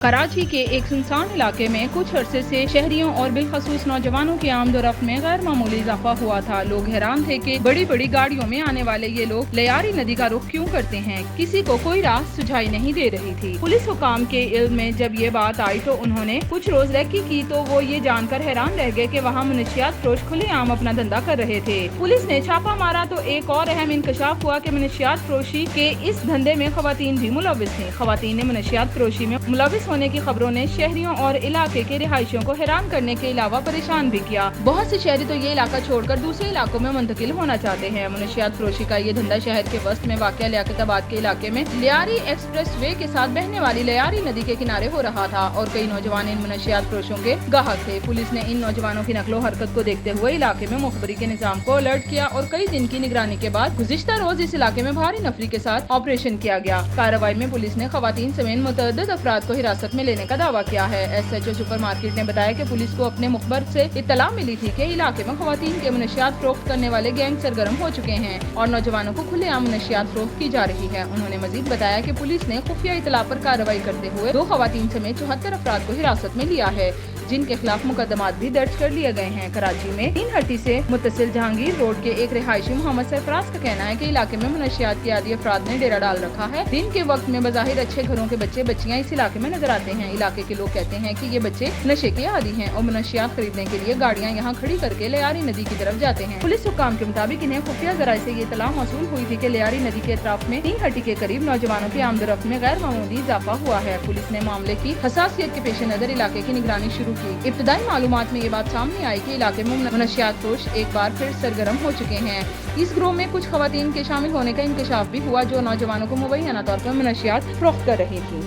कराची के एक सुनसान इलाके में कुछ अरसे से शहरियों और बिलखसूस नौजवानों की आमदोरफ्त में गैर मामूली इजाफा हुआ था। लोग हैरान थे कि बड़ी बड़ी गाड़ियों में आने वाले ये लोग लियारी नदी का रुख क्यों करते हैं। किसी को कोई राह सुझाई नहीं दे रही थी। पुलिस हुकाम के इल्म में जब ये बात आई तो उन्होंने कुछ रोज रेकी की तो वो ये जानकर हैरान रह गए कि वहाँ मनशियात फरोश खुलेआम अपना धंधा कर रहे थे। पुलिस ने छापा मारा तो एक और अहम इंकशाफ हुआ कि मनशियात फरोशी के इस धंधे में खवातीन भी मुलविस थी। खवातीन ने मनशियात फरोशी में मुलविस होने की खबरों ने शहरियों और इलाके के रिहायशियों को हैरान करने के अलावा परेशान भी किया। बहुत से शहरी तो ये इलाका छोड़कर दूसरे इलाकों में मुंतकिल होना चाहते हैं। मनशियात फरोशी का ये धंधा शहर के वस्त में वाक़िया लियाकताबाद के इलाके में लियारी एक्सप्रेस वे के साथ बहने वाली लियारी नदी के किनारे हो रहा था और कई नौजवान इन मनशियात फरोशों के गाहक थे। पुलिस ने इन नौजवानों की नकलो हरकत को देखते हुए इलाके में मुखबरी के निजाम को अलर्ट किया और कई दिन की निगरानी के बाद गुज़िश्ता रोज इस इलाके में भारी नफरी के साथ ऑपरेशन किया गया। कार्रवाई में पुलिस ने खवातीन समेत मुतअद्दिद अफराद को हिरासत में लेने का दावा किया है। SHO सुपर मार्केट ने बताया कि पुलिस को अपने मुखबर से इत्तला मिली थी कि इलाके में खवातीन के मनशियात फरोख्त करने वाले गैंग सरगर्म हो चुके हैं और नौजवानों को खुलेआम मनशियात फरोख्त की जा रही है। उन्होंने मजीद बताया कि पुलिस ने खुफिया इत्तला पर कार्रवाई करते हुए 2 खवातीन समेत 74 अफराद को हिरासत में लिया है, जिनके खिलाफ मुकदमात भी दर्ज कर लिए गए हैं। कराची में 3 हट्टी से मुत्तसिल जहांगीर रोड के एक रिहायशी मोहम्मद सरफराज का कहना है कि इलाके में मनशियात के आदी अफराद ने डेरा डाल रखा है। दिन के वक्त में बज़ाहिर अच्छे घरों के बच्चे बच्चियां इस इलाके में नजर आते हैं। इलाके के लोग कहते हैं कि ये बच्चे नशे के आदी हैं और मनशियात खरीदने के लिए गाड़ियां यहाँ खड़ी करके लियारी नदी की तरफ जाते हैं। पुलिस हुकाम के मुताबिक इन्हें खुफिया जराये से ये इत्तला मौसूल हुई थी कि लियारी नदी के अतराफ में 3 हट्टी के करीब नौजवानों की आमदोरफ्त में गैर मामूली इजाफा हुआ है। पुलिस ने मामले की हसासियत के पेश नजर इलाके की निगरानी शुरू की। इब्तदाई मालूमात में ये बात सामने आई कि इलाके में मनशियात फरोश एक बार फिर सरगर्म हो चुके हैं। इस ग्रोह में कुछ खवातीन के शामिल होने का इंकशाफ भी हुआ जो नौजवानों को मुबैना तौर पर मनशियात फरोख्त कर रही थी।